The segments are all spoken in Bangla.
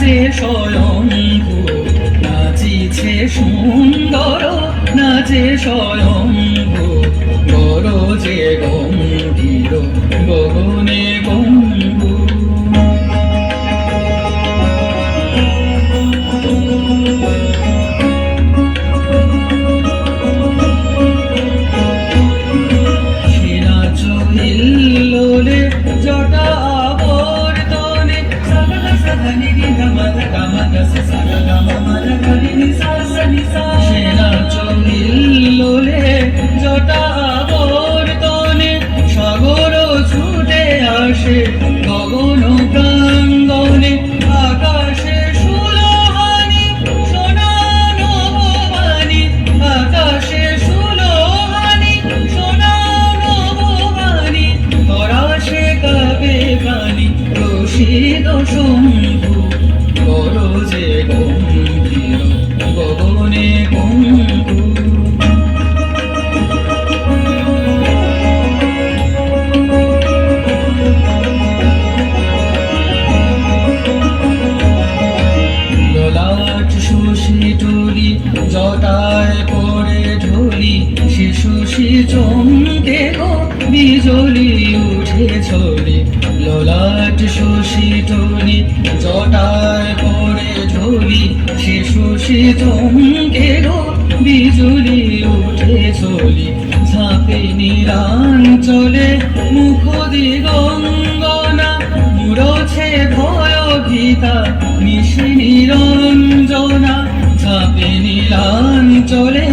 নাচে স্বয়ম্ভু, নাচিছে সুন্দর, নাচে স্বয়ম্ভু, গরজে গম্ভীর গগনে গম্ভু। হিল্লোলে জটা আবর্তনে সাগা সাধনি গমদ গমদ সাগা গমদ করিনি সাসনি সা। সেনা চহিল্লোলে জটা আবর্তনে সাগর ছুটে আসে গগন প্রাঙ্গনে, আকাশে সুলোহানি শোনানো ভবানী, আকাশে সুলোহানি শোনানো ভবানী, তরাসে কাবে প্রাণী প্রসিদ শম্ভু, গরজে গম্ভীর গগনে গম্ভু। ললাট শশী টুলি জটায় পড়ে ঢলি, শিশুষি চমকে গো বিজলি উঠে ছড়ি। ললাট শশী টুলি জটায় পড়ে ঢলি, শিশুষি চমকে গো বিজলি উঠে ছড়ি। ঝাঁপে নীলাঞ্চলে মুখ দিগঙ্গনা, মুড়ছে ভয় ভীতা নিশি নিরঞ্জনা। ঝাঁপে নীলাঞ্চলে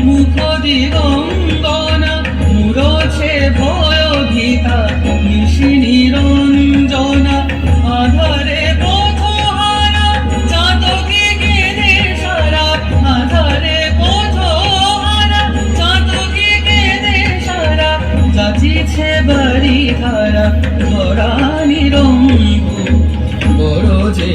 মুখ দিগঙ্গনা, মুড়ছে ভয় ভীতা নিশি নিরঞ্জনা। আধারে পথহারা চাতকে কেঁদে সারা, আধারে পথহারা চাতকে কেঁদে সারা, যাচিছে বাড়ি ধারা ধরা নিরম্ভু, গরজে